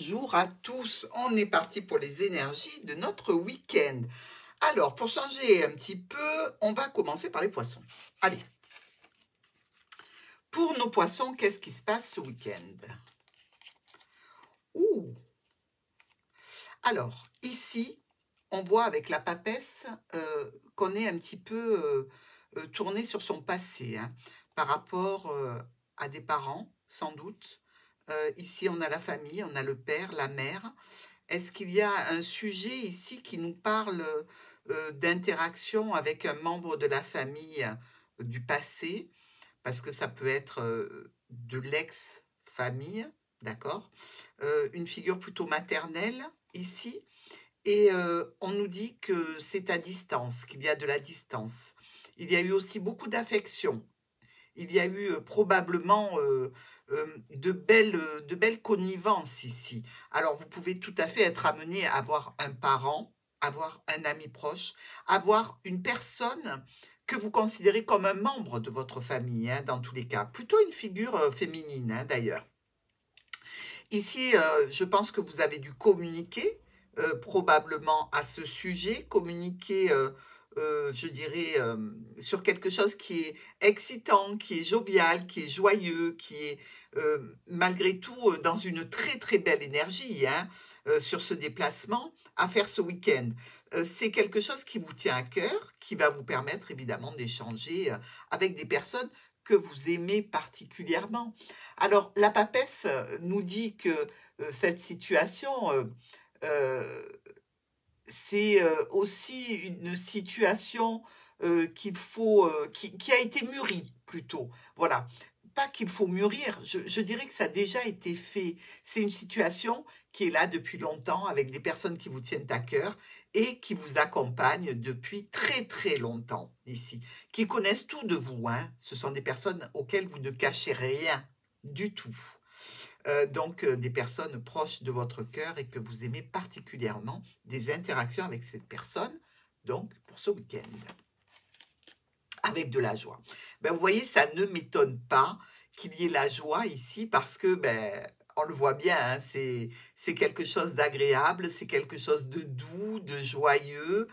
Bonjour à tous, on est parti pour les énergies de notre week-end. Alors, pour changer un petit peu, on va commencer par les poissons. Allez, pour nos poissons, qu'est-ce qui se passe ce week-end? Alors, ici, on voit avec la papesse qu'on est un petit peu tourné sur son passé, hein, par rapport à des parents, sans doute. Ici, on a la famille, on a le père, la mère. Est-ce qu'il y a un sujet ici qui nous parle d'interaction avec un membre de la famille du passé? Parce que ça peut être de l'ex-famille, d'accord? Une figure plutôt maternelle ici. Et on nous dit que c'est à distance, qu'il y a de la distance. Il y a eu aussi beaucoup d'affection. Il y a eu probablement de belles connivences ici. Alors, vous pouvez tout à fait être amené à avoir un parent, avoir un ami proche, avoir une personne que vous considérez comme un membre de votre famille, hein, dans tous les cas. Plutôt une figure féminine, hein, d'ailleurs. Ici, je pense que vous avez dû communiquer probablement à ce sujet, communiquer, je dirais, sur quelque chose qui est excitant, qui est jovial, qui est joyeux, qui est malgré tout dans une très très belle énergie, hein, sur ce déplacement à faire ce week-end. C'est quelque chose qui vous tient à cœur, qui va vous permettre évidemment d'échanger avec des personnes que vous aimez particulièrement. Alors, la papesse nous dit que cette situation, c'est aussi une situation qu'il faut, qui a été mûrie plutôt. Voilà. Pas qu'il faut mûrir, je dirais que ça a déjà été fait. C'est une situation qui est là depuis longtemps avec des personnes qui vous tiennent à cœur et qui vous accompagnent depuis très très longtemps ici, qui connaissent tout de vous, hein. Ce sont des personnes auxquelles vous ne cachez rien du tout. Donc des personnes proches de votre cœur et que vous aimez particulièrement, des interactions avec cette personne, donc pour ce week-end, avec de la joie. Ben, vous voyez, ça ne m'étonne pas qu'il y ait la joie ici parce que, ben, on le voit bien, hein, c'est quelque chose d'agréable, c'est quelque chose de doux, de joyeux,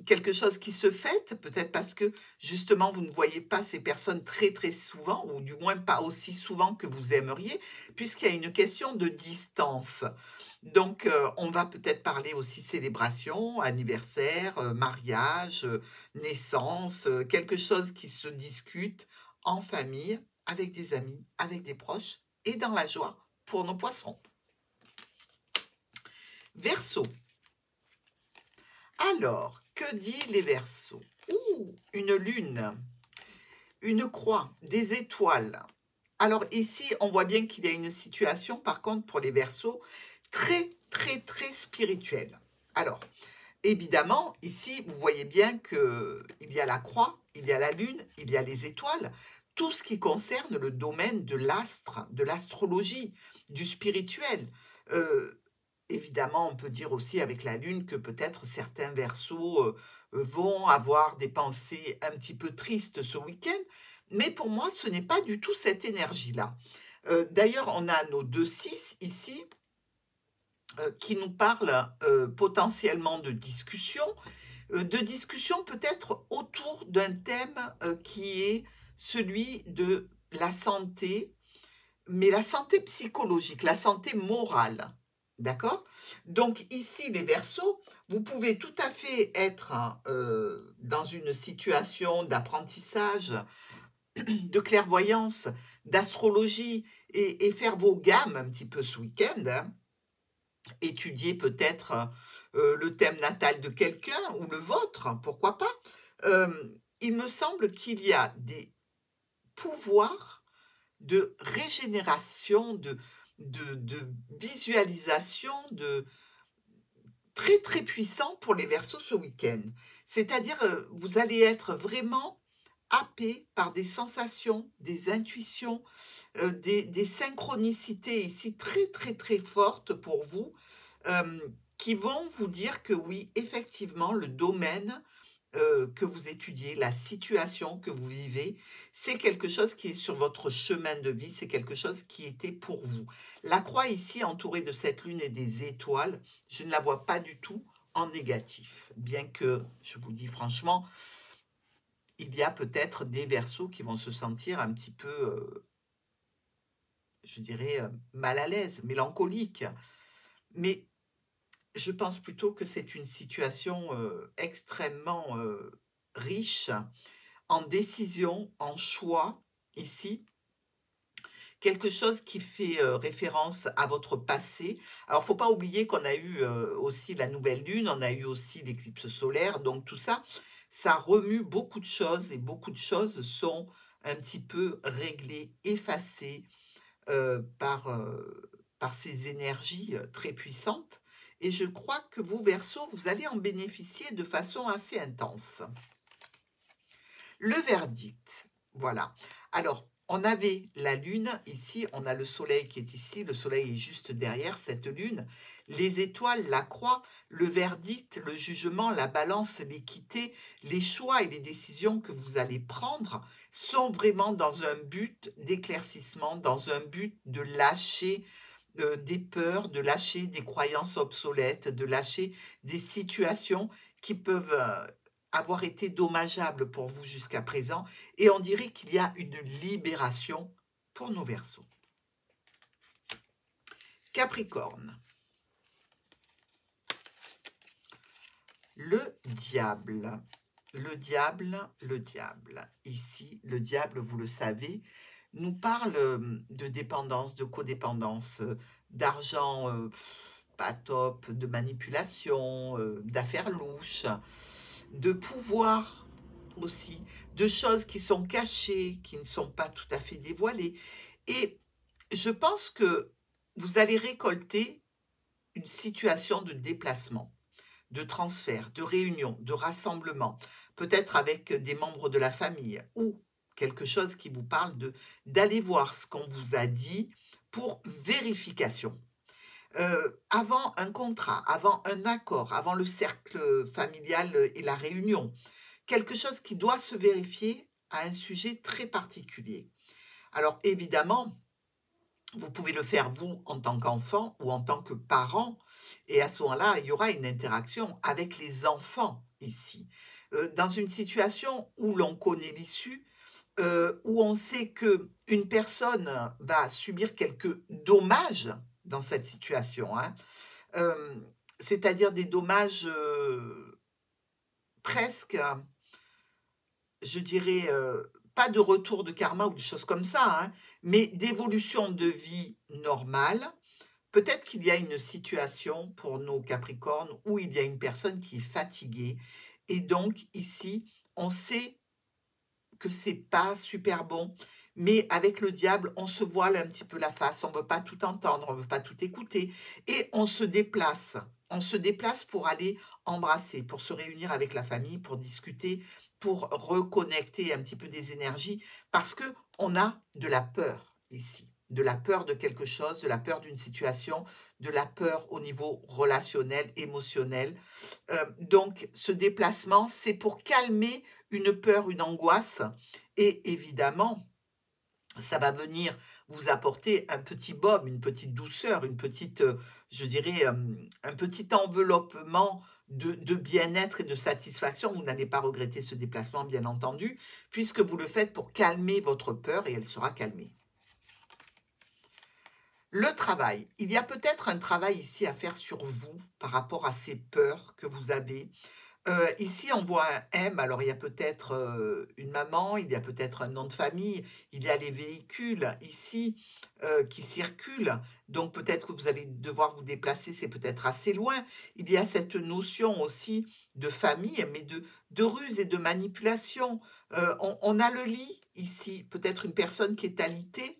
quelque chose qui se fête, peut-être parce que justement vous ne voyez pas ces personnes très très souvent, ou du moins pas aussi souvent que vous aimeriez, puisqu'il y a une question de distance. Donc on va peut-être parler aussi célébration, anniversaire, mariage, naissance, quelque chose qui se discute en famille, avec des amis, avec des proches, et dans la joie pour nos poissons. Verseau. Alors, que dit les Verseaux? Une lune, une croix, des étoiles. Alors ici, on voit bien qu'il y a une situation, par contre, pour les Verseaux, très, très, très spirituelle. Alors, évidemment, ici, vous voyez bien qu'il y a la croix, il y a la lune, il y a les étoiles, tout ce qui concerne le domaine de l'astre, de l'astrologie, du spirituel. Évidemment, on peut dire aussi avec la lune que peut-être certains Verseaux vont avoir des pensées un petit peu tristes ce week-end, mais pour moi, ce n'est pas du tout cette énergie-là. D'ailleurs, on a nos 2-6 ici, qui nous parlent potentiellement de discussion peut-être autour d'un thème qui est celui de la santé, mais la santé psychologique, la santé morale. D'accord? Donc ici, les Verseaux, vous pouvez tout à fait être dans une situation d'apprentissage, de clairvoyance, d'astrologie, et faire vos gammes un petit peu ce week-end, hein. Étudier peut-être le thème natal de quelqu'un ou le vôtre, pourquoi pas. Il me semble qu'il y a des pouvoirs de régénération, de visualisation, très très puissants pour les Verseaux ce week-end. C'est-à-dire, vous allez être vraiment happé par des sensations, des intuitions, des synchronicités ici très très très fortes pour vous, qui vont vous dire que oui, effectivement, le domaine que vous étudiez, la situation que vous vivez, c'est quelque chose qui est sur votre chemin de vie, c'est quelque chose qui était pour vous. La croix ici, entourée de cette lune et des étoiles, je ne la vois pas du tout en négatif, bien que, je vous dis franchement, il y a peut-être des Verseaux qui vont se sentir un petit peu, je dirais, mal à l'aise, mélancoliques. Mais je pense plutôt que c'est une situation extrêmement riche en décisions, en choix, ici. Quelque chose qui fait référence à votre passé. Alors, faut pas oublier qu'on a eu aussi la nouvelle lune, on a eu aussi l'éclipse solaire, donc tout ça, ça remue beaucoup de choses et beaucoup de choses sont un petit peu réglées, effacées par ces énergies très puissantes. Et je crois que vous, Verseau, vous allez en bénéficier de façon assez intense. Le verdict, voilà. Alors, on avait la lune ici, on a le soleil qui est ici, le soleil est juste derrière cette lune, les étoiles, la croix, le verdict, le jugement, la balance, l'équité, les choix et les décisions que vous allez prendre sont vraiment dans un but d'éclaircissement, dans un but de lâcher des peurs, de lâcher des croyances obsolètes, de lâcher des situations qui peuvent avoir été dommageables pour vous jusqu'à présent. Et on dirait qu'il y a une libération pour nos Verseaux. Capricorne. Le diable. Le diable, le diable. Ici, le diable, vous le savez, nous parle de dépendance, de codépendance, d'argent pas top, de manipulation, d'affaires louches, de pouvoir aussi, de choses qui sont cachées, qui ne sont pas tout à fait dévoilées. Et je pense que vous allez récolter une situation de déplacement, de transfert, de réunion, de rassemblement, peut-être avec des membres de la famille ou quelque chose qui vous parle d'aller voir ce qu'on vous a dit pour vérification. Avant un contrat, avant un accord, avant le cercle familial et la réunion, quelque chose qui doit se vérifier à un sujet très particulier. Alors évidemment, vous pouvez le faire vous en tant qu'enfant ou en tant que parent, et à ce moment-là, il y aura une interaction avec les enfants ici. Dans une situation où l'on connaît l'issue, où on sait qu'une personne va subir quelques dommages dans cette situation, hein, c'est-à-dire des dommages presque, je dirais, pas de retour de karma ou des choses comme ça, hein, mais d'évolution de vie normale. Peut-être qu'il y a une situation pour nos Capricornes où il y a une personne qui est fatiguée. Et donc, ici, on sait que c'est pas super bon, mais avec le diable, on se voile un petit peu la face, on veut pas tout entendre, on veut pas tout écouter, et on se déplace. On se déplace pour aller embrasser, pour se réunir avec la famille, pour discuter, pour reconnecter un petit peu des énergies, parce que on a de la peur ici, de la peur de quelque chose, de la peur d'une situation, de la peur au niveau relationnel, émotionnel. Donc, ce déplacement, c'est pour calmer une peur, une angoisse. Et évidemment, ça va venir vous apporter un petit baume, une petite douceur, une petite, je dirais, un petit enveloppement de bien-être et de satisfaction. Vous n'allez pas regretter ce déplacement, bien entendu, puisque vous le faites pour calmer votre peur et elle sera calmée. Le travail. Il y a peut-être un travail ici à faire sur vous par rapport à ces peurs que vous avez. Ici, on voit un M, alors il y a peut-être une maman, il y a peut-être un nom de famille, il y a les véhicules ici qui circulent, donc peut-être que vous allez devoir vous déplacer, c'est peut-être assez loin. Il y a cette notion aussi de famille, mais de ruse et de manipulation. On a le lit ici, peut-être une personne qui est alitée,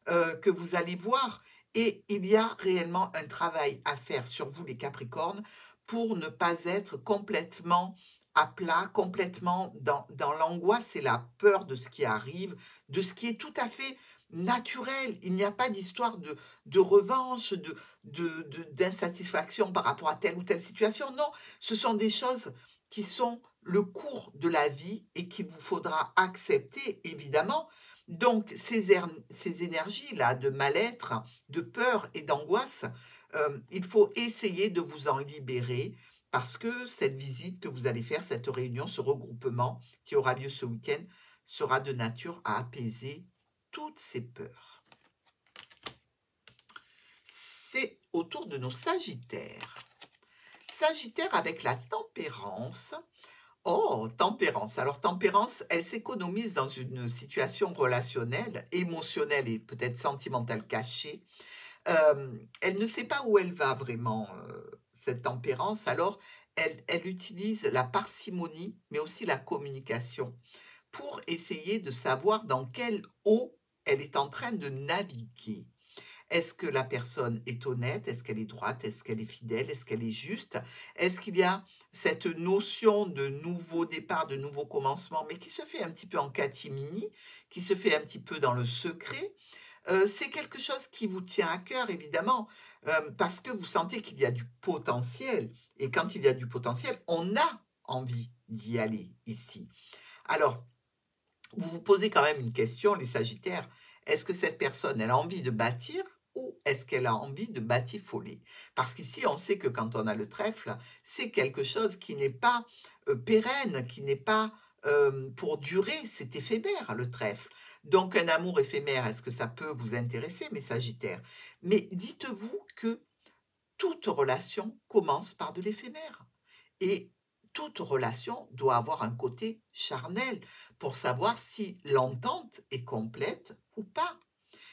que vous allez voir. Et il y a réellement un travail à faire sur vous, les Capricornes, pour ne pas être complètement à plat, complètement dans l'angoisse et la peur de ce qui arrive, de ce qui est tout à fait naturel. Il n'y a pas d'histoire de revanche, d'insatisfaction par rapport à telle ou telle situation. Non, ce sont des choses qui sont le cours de la vie et qu'il vous faudra accepter, évidemment. Donc, ces énergies-là de mal-être, de peur et d'angoisse, il faut essayer de vous en libérer parce que cette visite que vous allez faire, cette réunion, ce regroupement qui aura lieu ce week-end, sera de nature à apaiser toutes ces peurs. C'est au tour de nos Sagittaires. Sagittaire avec la tempérance. Oh, tempérance. Alors, tempérance, elle s'économise dans une situation relationnelle, émotionnelle et peut-être sentimentale cachée. Elle ne sait pas où elle va vraiment, cette tempérance. Alors, elle utilise la parcimonie, mais aussi la communication pour essayer de savoir dans quelle eau elle est en train de naviguer. Est-ce que la personne est honnête? Est-ce qu'elle est droite? Est-ce qu'elle est fidèle? Est-ce qu'elle est juste? Est-ce qu'il y a cette notion de nouveau départ, de nouveau commencement, mais qui se fait un petit peu en catimini, qui se fait un petit peu dans le secret? C'est quelque chose qui vous tient à cœur, évidemment, parce que vous sentez qu'il y a du potentiel. Et quand il y a du potentiel, on a envie d'y aller ici. Alors, vous vous posez quand même une question, les Sagittaires. Est-ce que cette personne, elle a envie de bâtir ou est-ce qu'elle a envie de batifoler? Parce qu'ici, on sait que quand on a le trèfle, c'est quelque chose qui n'est pas pérenne, qui n'est pas pour durer, c'est éphémère, le trèfle. Donc, un amour éphémère, est-ce que ça peut vous intéresser, mes Sagittaires? Mais dites-vous que toute relation commence par de l'éphémère. Et toute relation doit avoir un côté charnel pour savoir si l'entente est complète ou pas,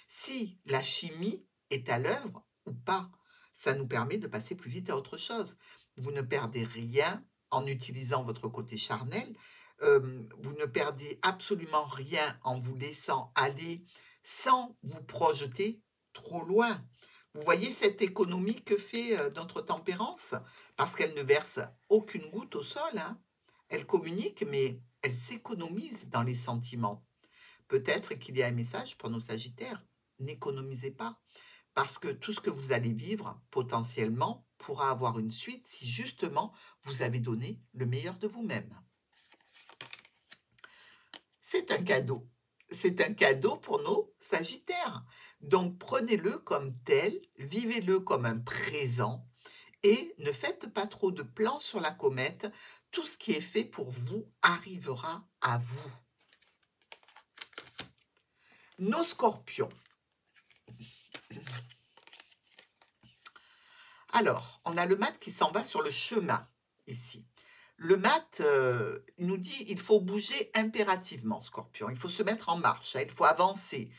si la chimie est à l'œuvre ou pas. Ça nous permet de passer plus vite à autre chose. Vous ne perdez rien en utilisant votre côté charnel. Vous ne perdez absolument rien en vous laissant aller sans vous projeter trop loin. Vous voyez cette économie que fait notre tempérance? Parce qu'elle ne verse aucune goutte au sol, hein. Elle communique, mais elle s'économise dans les sentiments. Peut-être qu'il y a un message pour nos Sagittaires. N'économisez pas, parce que tout ce que vous allez vivre, potentiellement, pourra avoir une suite si justement vous avez donné le meilleur de vous-même. C'est un cadeau. C'est un cadeau pour nos Sagittaires. Donc prenez-le comme tel, vivez-le comme un présent et ne faites pas trop de plans sur la comète. Tout ce qui est fait pour vous arrivera à vous. Nos Scorpions. Alors, on a le mat qui s'en va sur le chemin, ici. Le mat nous dit il faut bouger impérativement, Scorpion. Il faut se mettre en marche, hein, il faut avancer.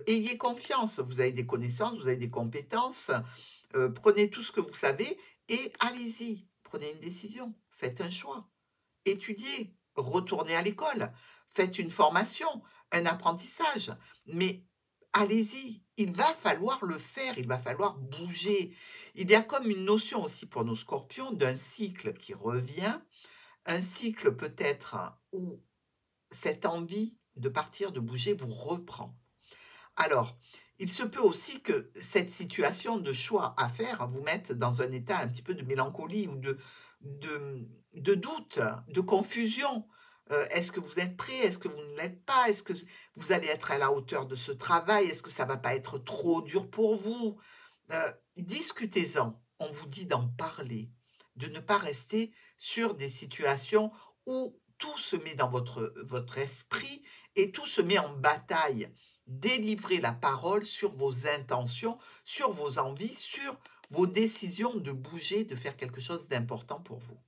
Ayez confiance, vous avez des connaissances, vous avez des compétences. Prenez tout ce que vous savez et allez-y. Prenez une décision, faites un choix. Étudiez, retournez à l'école, faites une formation, un apprentissage. Mais allez-y, il va falloir le faire, il va falloir bouger. Il y a comme une notion aussi pour nos Scorpions d'un cycle qui revient, un cycle peut-être où cette envie de partir, de bouger vous reprend. Alors, il se peut aussi que cette situation de choix à faire vous mette dans un état un petit peu de mélancolie ou de doute, de confusion. Est-ce que vous êtes prêt? Est-ce que vous ne l'êtes pas? Est-ce que vous allez être à la hauteur de ce travail? Est-ce que ça va pas être trop dur pour vous? Discutez-en. On vous dit d'en parler, de ne pas rester sur des situations où tout se met dans votre esprit et tout se met en bataille. Délivrez la parole sur vos intentions, sur vos envies, sur vos décisions de bouger, de faire quelque chose d'important pour vous.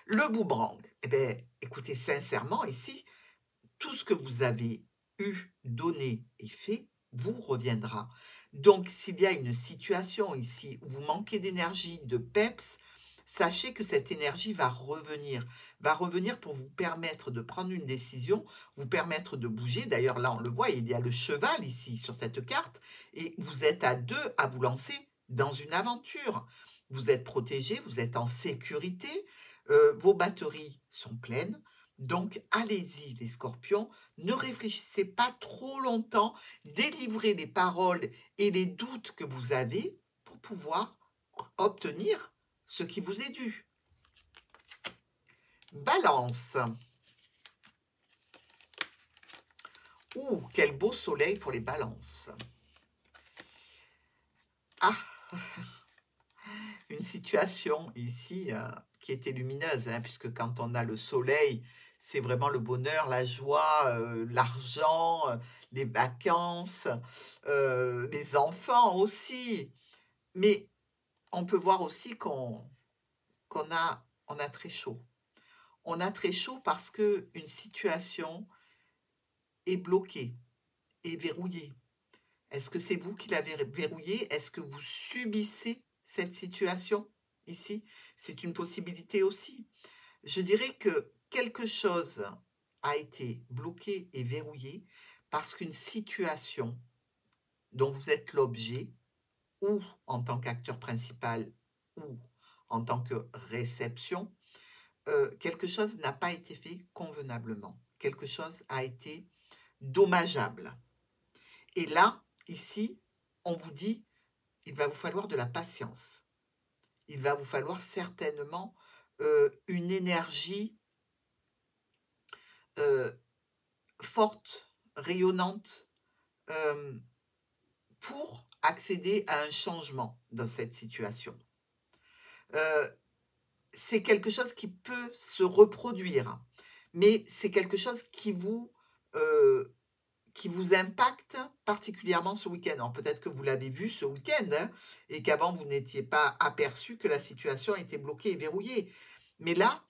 Le boomerang, eh bien, écoutez, sincèrement, ici, tout ce que vous avez eu, donné et fait, vous reviendra. Donc, s'il y a une situation ici où vous manquez d'énergie, de peps, sachez que cette énergie va revenir pour vous permettre de prendre une décision, vous permettre de bouger. D'ailleurs, là, on le voit, il y a le cheval ici sur cette carte, et vous êtes à deux à vous lancer dans une aventure. Vous êtes protégé, vous êtes en sécurité, vos batteries sont pleines. Donc, allez-y, les Scorpions, ne réfléchissez pas trop longtemps, délivrez les paroles et les doutes que vous avez pour pouvoir obtenir ce qui vous est dû. Balance. Ouh, quel beau soleil pour les balances. Ah, une situation ici qui était lumineuse, hein, puisque quand on a le soleil, c'est vraiment le bonheur, la joie, l'argent, les vacances, les enfants aussi. Mais on peut voir aussi qu'on a très chaud. On a très chaud parce qu'une situation est bloquée, est verrouillée. Est-ce que c'est vous qui l'avez verrouillée? Est-ce que vous subissez cette situation ici? C'est une possibilité aussi. Je dirais que quelque chose a été bloqué et verrouillé parce qu'une situation dont vous êtes l'objet, ou en tant qu'acteur principal, ou en tant que réception, quelque chose n'a pas été fait convenablement. Quelque chose a été dommageable. Et là, ici, on vous dit, il va vous falloir de la patience. Il va vous falloir certainement une énergie forte, rayonnante, pour accéder à un changement dans cette situation. C'est quelque chose qui peut se reproduire, mais c'est quelque chose qui vous impacte particulièrement ce week-end. Alors peut-être que vous l'avez vu ce week-end, hein, et qu'avant vous n'étiez pas aperçu que la situation était bloquée et verrouillée. Mais là,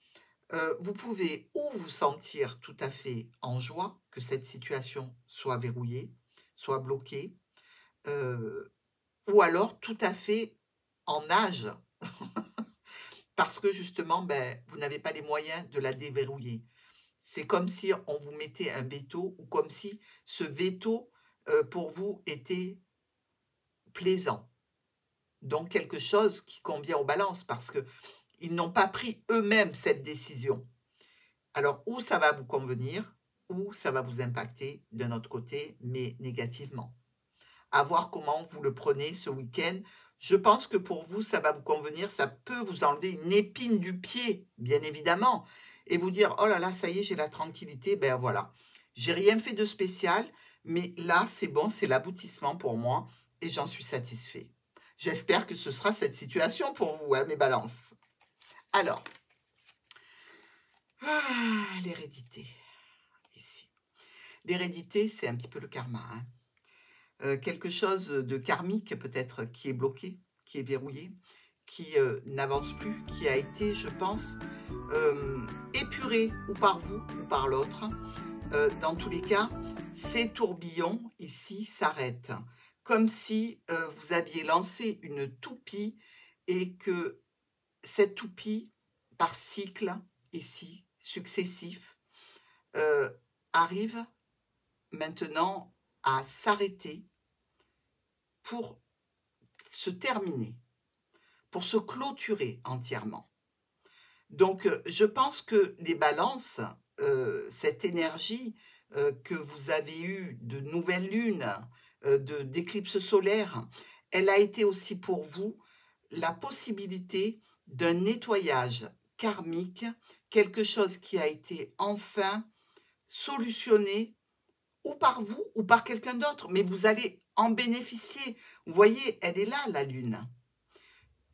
vous pouvez ou vous sentir tout à fait en joie que cette situation soit verrouillée, soit bloquée, ou alors tout à fait en nage, parce que justement, ben, vous n'avez pas les moyens de la déverrouiller. C'est comme si on vous mettait un veto, ou comme si ce veto, pour vous, était plaisant. Donc quelque chose qui convient aux balances, parce qu'ils n'ont pas pris eux-mêmes cette décision. Alors, ou ça va vous convenir, ou ça va vous impacter d'un autre côté, mais négativement. À voir comment vous le prenez ce week-end. Je pense que pour vous, ça va vous convenir, ça peut vous enlever une épine du pied, bien évidemment, et vous dire, oh là là, ça y est, j'ai la tranquillité, ben voilà. J'ai rien fait de spécial, mais là, c'est bon, c'est l'aboutissement pour moi, et j'en suis satisfait. J'espère que ce sera cette situation pour vous, hein, mes balances. Alors, l'hérédité, ici. L'hérédité, c'est un petit peu le karma, hein. Quelque chose de karmique peut-être qui est bloqué, qui est verrouillé, qui n'avance plus, qui a été, je pense, épuré ou par vous ou par l'autre. Dans tous les cas, ces tourbillons ici s'arrêtent, comme si vous aviez lancé une toupie et que cette toupie, par cycle, ici, successif, arrive maintenant à s'arrêter pour se terminer, pour se clôturer entièrement. Donc, je pense que les balances, cette énergie que vous avez eue de nouvelle lune, d'éclipse solaire, elle a été aussi pour vous la possibilité d'un nettoyage karmique, quelque chose qui a été enfin solutionné ou par vous ou par quelqu'un d'autre, mais vous allez en bénéficier. Vous voyez, elle est là, la lune.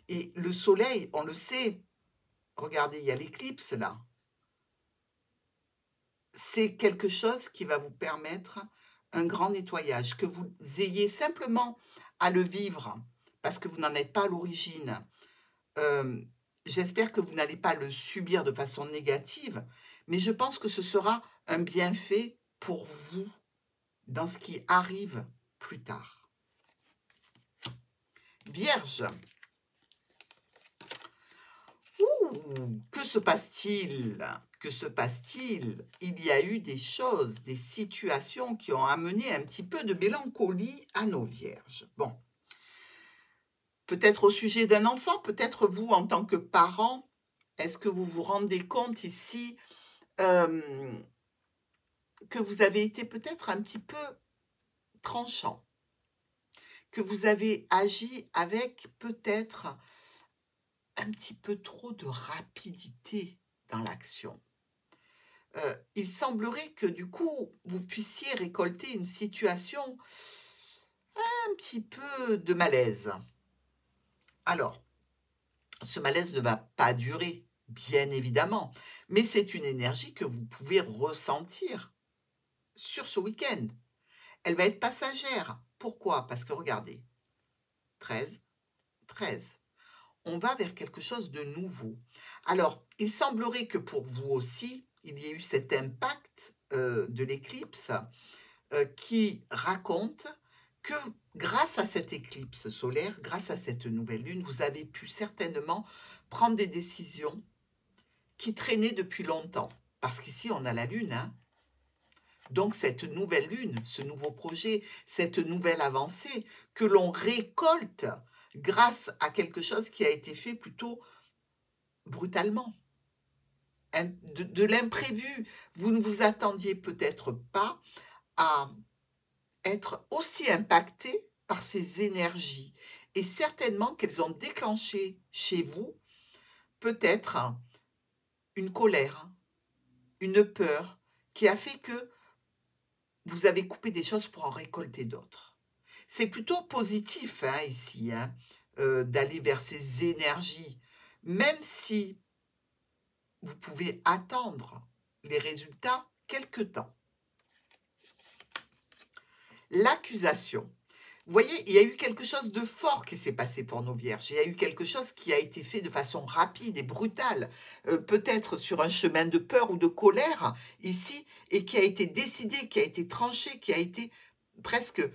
Et le soleil, on le sait, regardez, il y a l'éclipse là. C'est quelque chose qui va vous permettre un grand nettoyage, que vous ayez simplement à le vivre, parce que vous n'en êtes pas à l'origine. J'espère que vous n'allez pas le subir de façon négative, mais je pense que ce sera un bienfait pour vous dans ce qui arrive plus tard. Vierge. Ouh, que se passe-t-il? Que se passe-t-il? Il y a eu des choses, des situations qui ont amené un petit peu de mélancolie à nos vierges. Bon, peut-être au sujet d'un enfant, peut-être vous en tant que parent, est-ce que vous vous rendez compte ici que vous avez été peut-être un petit peu tranchant, que vous avez agi avec peut-être un petit peu trop de rapidité dans l'action. Il semblerait que du coup, vous puissiez récolter une situation un petit peu de malaise. Alors, ce malaise ne va pas durer, bien évidemment, mais c'est une énergie que vous pouvez ressentir sur ce week-end. Elle va être passagère. Pourquoi? Parce que regardez, 13, 13. On va vers quelque chose de nouveau. Alors, il semblerait que pour vous aussi, il y ait eu cet impact de l'éclipse qui raconte que grâce à cette éclipse solaire, grâce à cette nouvelle lune, vous avez pu certainement prendre des décisions qui traînaient depuis longtemps. Parce qu'ici, on a la lune, hein. Donc, cette nouvelle lune, ce nouveau projet, cette nouvelle avancée que l'on récolte grâce à quelque chose qui a été fait plutôt brutalement, de l'imprévu. Vous ne vous attendiez peut-être pas à être aussi impacté par ces énergies. Et certainement qu'elles ont déclenché chez vous peut-être une colère, une peur qui a fait que vous avez coupé des choses pour en récolter d'autres. C'est plutôt positif hein, ici, hein, d'aller vers ces énergies, même si vous pouvez attendre les résultats quelque temps. L'accusation. Vous voyez, il y a eu quelque chose de fort qui s'est passé pour nos vierges. Il y a eu quelque chose qui a été fait de façon rapide et brutale, peut-être sur un chemin de peur ou de colère ici, et qui a été décidé, qui a été tranché, qui a été presque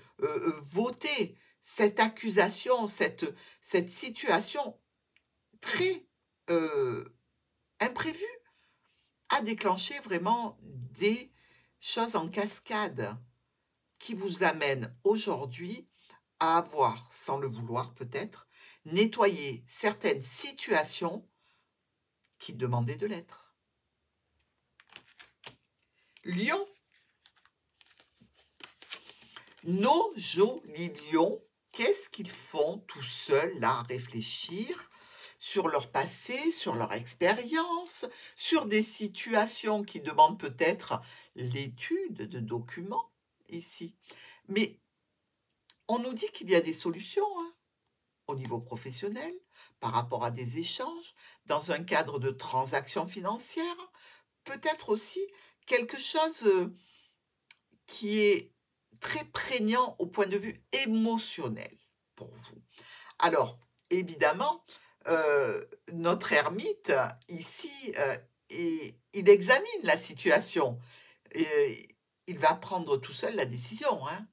voté. Cette accusation, cette situation très imprévue a déclenché vraiment des choses en cascade qui vous amènent aujourd'hui à avoir, sans le vouloir peut-être, nettoyé certaines situations qui demandaient de l'être. Lion. Nos jolis lions, qu'est-ce qu'ils font tout seuls là à réfléchir sur leur passé, sur leur expérience, sur des situations qui demandent peut-être l'étude de documents ici. Mais on nous dit qu'il y a des solutions hein, au niveau professionnel, par rapport à des échanges, dans un cadre de transactions financières, peut-être aussi quelque chose qui est très prégnant au point de vue émotionnel pour vous. Alors, évidemment, notre ermite, ici, il examine la situation. Et il va prendre tout seul la décision. Hein.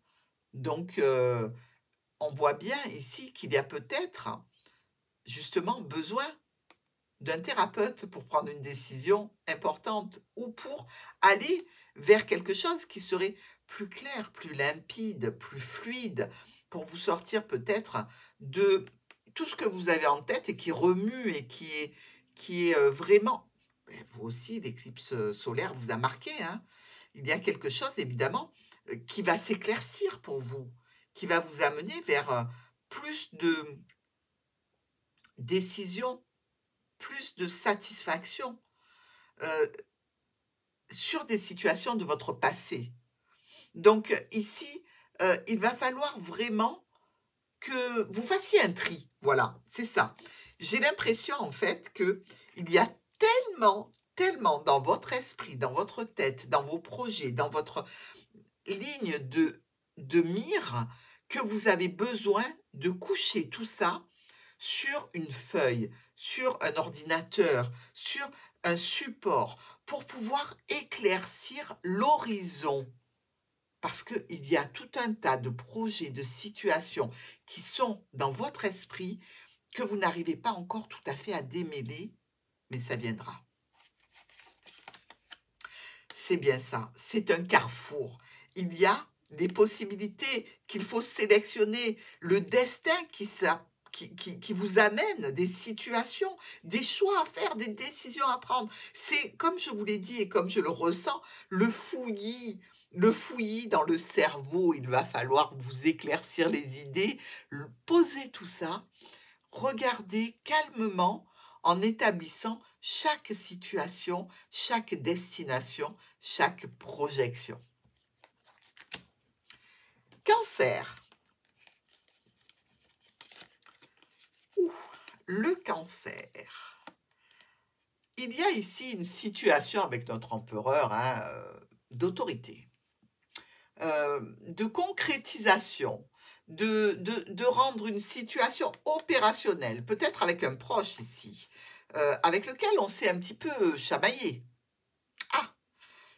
Donc, on voit bien ici qu'il y a peut-être justement besoin d'un thérapeute pour prendre une décision importante ou pour aller vers quelque chose qui serait plus clair, plus limpide, plus fluide, pour vous sortir peut-être de tout ce que vous avez en tête et qui remue et qui est vraiment... Vous aussi, l'éclipse solaire vous a marqué. Hein. Il y a quelque chose, évidemment, qui va s'éclaircir pour vous, qui va vous amener vers plus de décisions, plus de satisfaction sur des situations de votre passé. Donc ici, il va falloir vraiment que vous fassiez un tri. Voilà, c'est ça. J'ai l'impression en fait qu'il y a tellement dans votre esprit, dans votre tête, dans vos projets, dans votre ligne de mire, que vous avez besoin de coucher tout ça sur une feuille, sur un ordinateur, sur un support, pour pouvoir éclaircir l'horizon. Parce qu'il y a tout un tas de projets, de situations qui sont dans votre esprit que vous n'arrivez pas encore tout à fait à démêler, mais ça viendra. C'est bien ça, c'est un carrefour. Il y a des possibilités qu'il faut sélectionner, le destin qui vous amène, des situations, des choix à faire, des décisions à prendre. C'est, comme je vous l'ai dit et comme je le ressens, le fouillis dans le cerveau. Il va falloir vous éclaircir les idées, poser tout ça, regarder calmement en établissant chaque situation, chaque destination, chaque projection. Cancer. Ouh, le cancer. Il y a ici une situation avec notre empereur hein, d'autorité, de concrétisation, de rendre une situation opérationnelle, peut-être avec un proche ici, avec lequel on s'est un petit peu chamaillé. Ah,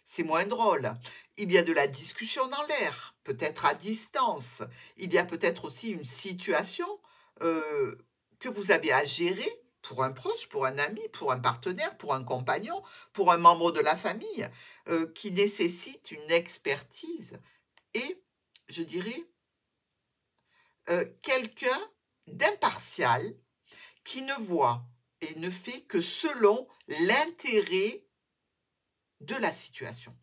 c'est moins drôle. Il y a de la discussion dans l'air, peut-être à distance. Il y a peut-être aussi une situation que vous avez à gérer pour un proche, pour un ami, pour un partenaire, pour un compagnon, pour un membre de la famille, qui nécessite une expertise et, je dirais, quelqu'un d'impartial qui ne voit et ne fait que selon l'intérêt de la situation.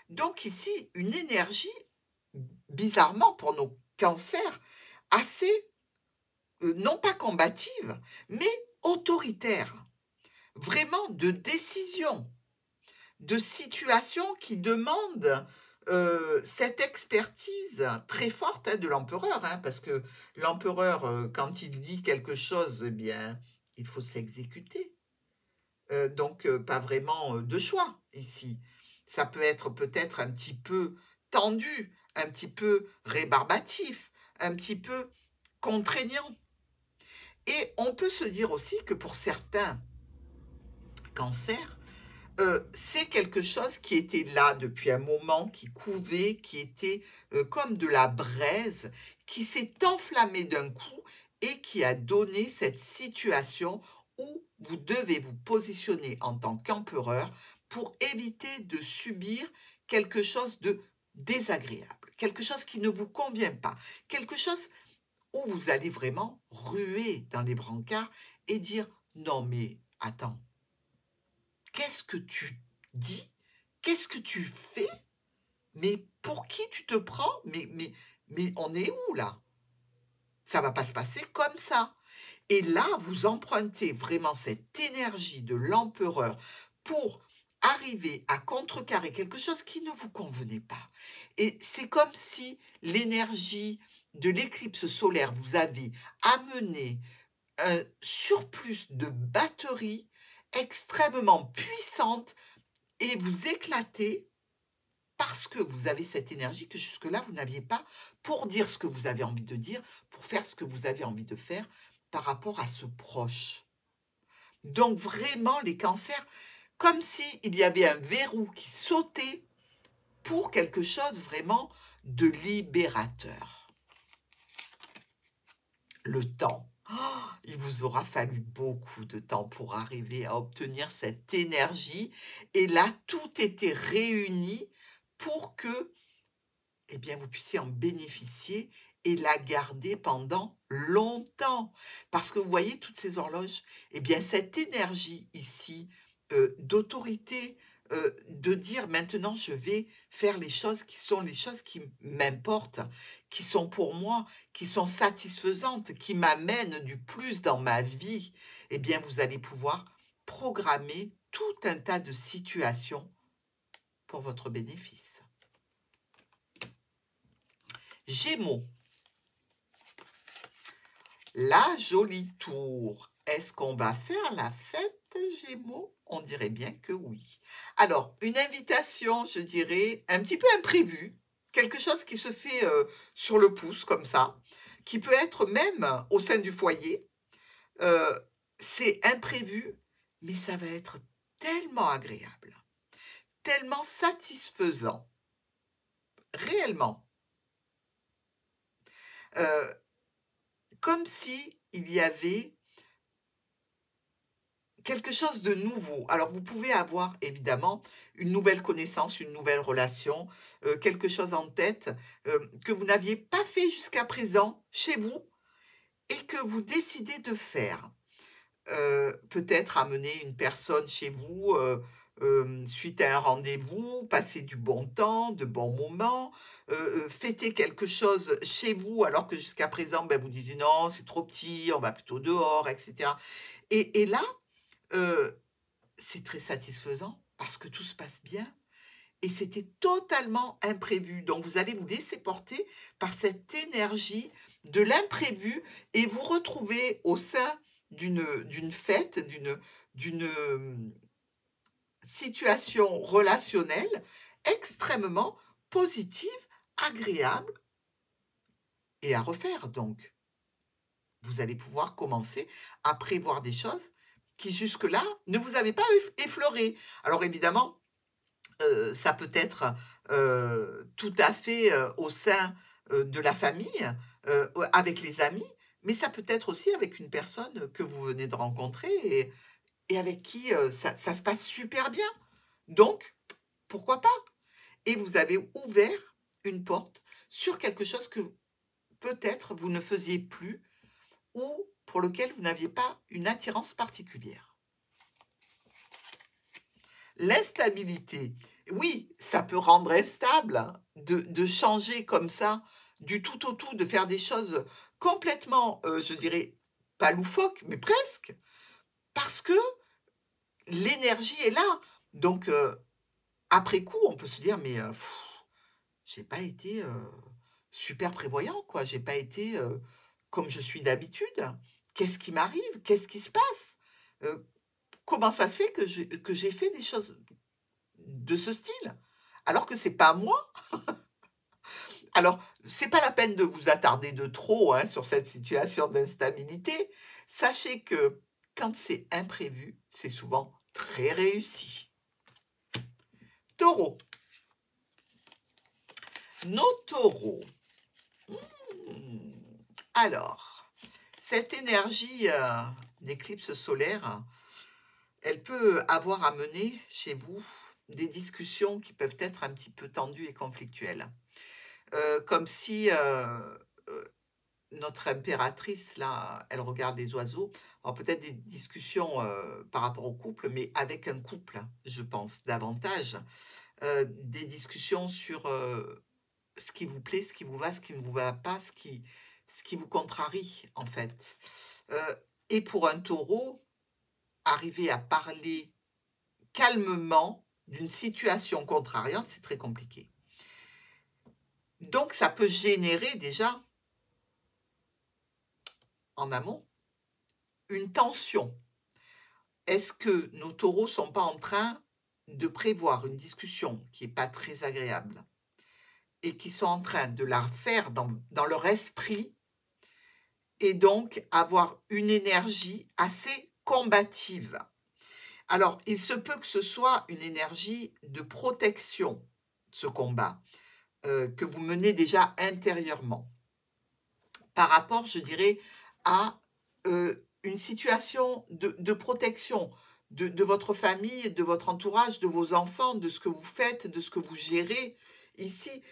Donc ici, une énergie, bizarrement pour nos cancers, assez, non pas combative, mais autoritaire. Vraiment de décision, de situation qui demande cette expertise très forte hein, de l'empereur, hein, parce que l'empereur, quand il dit quelque chose, eh bien, il faut s'exécuter. Donc, pas vraiment de choix ici. Ça peut être peut-être un petit peu tendu, un petit peu rébarbatif, un petit peu contraignant. Et on peut se dire aussi que pour certains cancers, c'est quelque chose qui était là depuis un moment, qui couvait, qui était comme de la braise, qui s'est enflammé d'un coup et qui a donné cette situation où vous devez vous positionner en tant qu'empereur pour éviter de subir quelque chose de désagréable, quelque chose qui ne vous convient pas, quelque chose où vous allez vraiment ruer dans les brancards et dire non mais attends, qu'est-ce que tu dis? Qu'est-ce que tu fais? Mais pour qui tu te prends? Mais on est où là? Ça va pas se passer comme ça. Et là, vous empruntez vraiment cette énergie de l'empereur pour arriver à contrecarrer quelque chose qui ne vous convenait pas. Et c'est comme si l'énergie de l'éclipse solaire vous avait amené un surplus de batterie extrêmement puissante et vous éclatez parce que vous avez cette énergie que jusque-là, vous n'aviez pas pour dire ce que vous avez envie de dire, pour faire ce que vous avez envie de faire par rapport à ce proche. Donc vraiment, les cancers, comme s'il y avait un verrou qui sautait pour quelque chose vraiment de libérateur. Le temps. Oh, il vous aura fallu beaucoup de temps pour arriver à obtenir cette énergie. Et là, tout était réuni pour que eh bien, vous puissiez en bénéficier et la garder pendant longtemps. Parce que vous voyez toutes ces horloges, eh bien, cette énergie ici d'autorité, de dire maintenant je vais faire les choses qui sont les choses qui m'importent, qui sont pour moi, qui sont satisfaisantes, qui m'amènent du plus dans ma vie, eh bien, vous allez pouvoir programmer tout un tas de situations pour votre bénéfice. Gémeaux. La jolie tour. Est-ce qu'on va faire la fête, Gémeaux? On dirait bien que oui. Alors, une invitation, je dirais, un petit peu imprévue, quelque chose qui se fait sur le pouce, comme ça, qui peut être même au sein du foyer. C'est imprévu, mais ça va être tellement agréable, tellement satisfaisant, réellement. Comme si il y avait quelque chose de nouveau. Alors, vous pouvez avoir évidemment une nouvelle connaissance, une nouvelle relation, quelque chose en tête que vous n'aviez pas fait jusqu'à présent chez vous et que vous décidez de faire. Peut-être amener une personne chez vous suite à un rendez-vous, passer du bon temps, de bons moments, fêter quelque chose chez vous alors que jusqu'à présent, ben, vous disiez: «Non, c'est trop petit, on va plutôt dehors» et cetera et là, heu, c'est très satisfaisant parce que tout se passe bien et c'était totalement imprévu. Donc vous allez vous laisser porter par cette énergie de l'imprévu et vous retrouver au sein d'une fête, d'une situation relationnelle extrêmement positive, agréable et à refaire donc. Vous allez pouvoir commencer à prévoir des choses qui jusque-là ne vous avaient pas effleuré. Alors évidemment, ça peut être, tout à fait, au sein, de la famille, avec les amis, mais ça peut être aussi avec une personne que vous venez de rencontrer et avec qui, ça se passe super bien. Donc, pourquoi pas? Et vous avez ouvert une porte sur quelque chose que peut-être vous ne faisiez plus ou pour lequel vous n'aviez pas une attirance particulière. L'instabilité, oui, ça peut rendre instable hein, de changer comme ça du tout au tout, de faire des choses complètement, je dirais, pas loufoques, mais presque, parce que l'énergie est là. Donc, après coup, on peut se dire: «Mais, j'ai pas été, super prévoyant, quoi. J'ai pas été, comme je suis d'habitude. Qu'est-ce qui m'arrive? Qu'est-ce qui se passe? Heu, Comment ça se fait que j'ai fait des choses de ce style? Alors que c'est pas moi». Alors, c'est pas la peine de vous attarder de trop, hein, sur cette situation d'instabilité. Sachez que quand c'est imprévu, c'est souvent très réussi. Taureau. Nos taureaux. Mmh. Alors, cette énergie, d'éclipse solaire, elle peut avoir à mener chez vous des discussions qui peuvent être un petit peu tendues et conflictuelles. Comme si, notre impératrice là, elle regarde les oiseaux. Alors peut-être des discussions, par rapport au couple, mais avec un couple, je pense davantage. Des discussions sur, ce qui vous plaît, ce qui vous va, ce qui ne vous va pas, ce qui vous contrarie, en fait. Heu et pour un taureau, arriver à parler calmement d'une situation contrariante, c'est très compliqué. Donc ça peut générer déjà, en amont, une tension. Est-ce que nos taureaux sont pas en train de prévoir une discussion qui est pas très agréable et qui sont en train de la faire dans leur esprit et donc avoir une énergie assez combative? Alors, il se peut que ce soit une énergie de protection, ce combat, que vous menez déjà intérieurement, par rapport, je dirais, à, une situation de protection de votre famille, de votre entourage, de vos enfants, de ce que vous faites, de ce que vous gérez. Ici,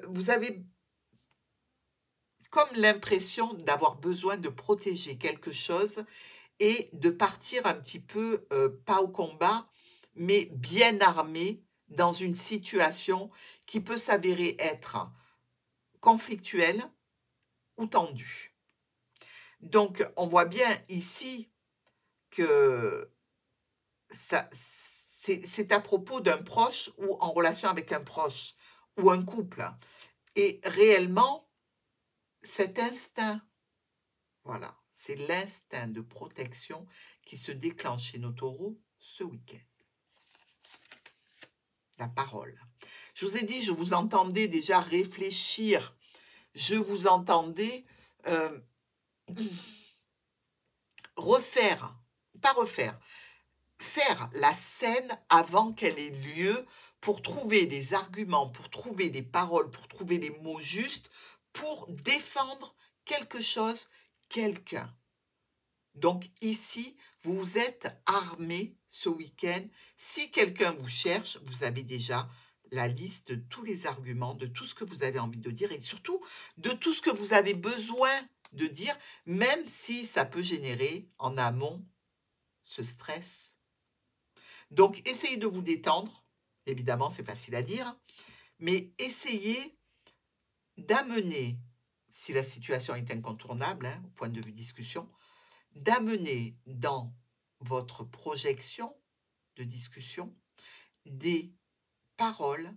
vous avez comme l'impression d'avoir besoin de protéger quelque chose et de partir un petit peu, pas au combat, mais bien armé dans une situation qui peut s'avérer être conflictuelle ou tendue. Donc on voit bien ici que ça c'est à propos d'un proche ou en relation avec un proche ou un couple et réellement cet instinct, voilà, c'est l'instinct de protection qui se déclenche chez nos taureaux ce week-end. La parole. Je vous ai dit, je vous entendais déjà réfléchir, je vous entendais, heu, refaire, pas refaire, faire la scène avant qu'elle ait lieu pour trouver des arguments, pour trouver des paroles, pour trouver les mots justes, pour défendre quelque chose, quelqu'un. Donc ici, vous êtes armé ce week-end. Si quelqu'un vous cherche, vous avez déjà la liste de tous les arguments, de tout ce que vous avez envie de dire et surtout de tout ce que vous avez besoin de dire, même si ça peut générer en amont ce stress. Donc, essayez de vous détendre. Évidemment, c'est facile à dire, mais essayez d'amener, si la situation est incontournable, hein, au point de vue discussion, d'amener dans votre projection de discussion des paroles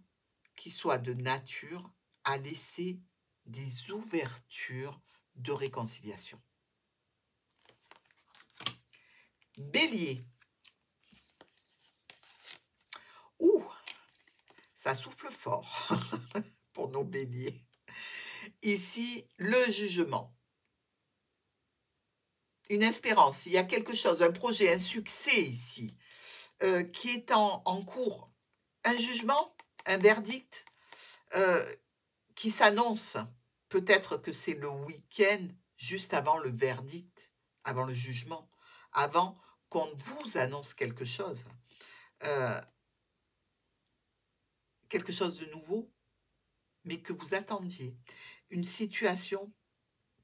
qui soient de nature à laisser des ouvertures de réconciliation. Bélier. Ouh, ça souffle fort pour nos béliers. Ici, le jugement. Une espérance, il y a quelque chose, un projet, un succès ici, qui est en cours. Un jugement, un verdict qui s'annonce. Peut-être que c'est le week-end juste avant le verdict, avant le jugement, avant qu'on vous annonce quelque chose de nouveau, mais que vous attendiez. Une situation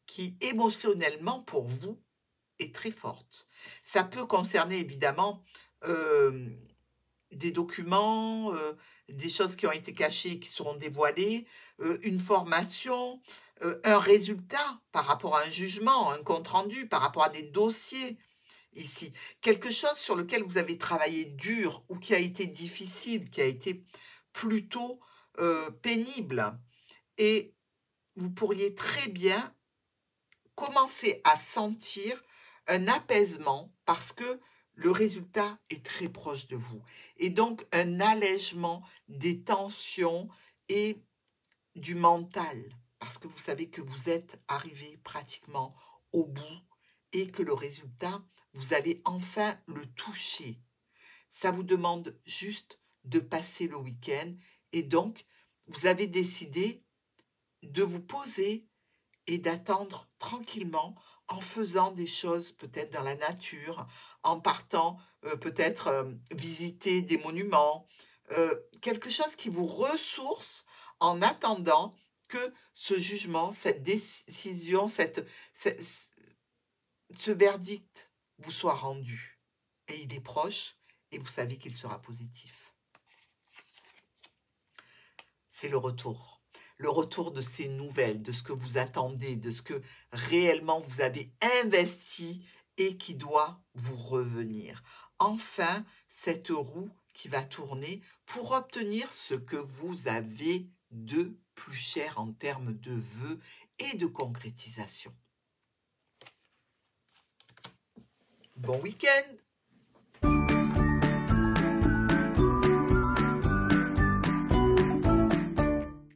qui, émotionnellement, pour vous, est très forte. Ça peut concerner, évidemment, des documents, des choses qui ont été cachées et qui seront dévoilées, une formation, un résultat par rapport à un jugement, un compte-rendu, par rapport à des dossiers ici. Quelque chose sur lequel vous avez travaillé dur ou qui a été difficile, qui a été plutôt pénible. Et vous pourriez très bien commencer à sentir un apaisement parce que le résultat est très proche de vous. Et donc un allègement des tensions et du mental parce que vous savez que vous êtes arrivé pratiquement au bout et que le résultat, vous allez enfin le toucher. Ça vous demande juste de passer le week-end et donc vous avez décidé de vous poser et d'attendre tranquillement en faisant des choses peut-être dans la nature, en partant peut-être visiter des monuments, quelque chose qui vous ressource en attendant que ce jugement, cette décision, ce verdict vous soit rendu. Et il est proche et vous savez qu'il sera positif. C'est le retour. Le retour de ces nouvelles, de ce que vous attendez, de ce que réellement vous avez investi et qui doit vous revenir. Enfin, cette roue qui va tourner pour obtenir ce que vous avez de plus cher en termes de vœux et de concrétisation. Bon week-end!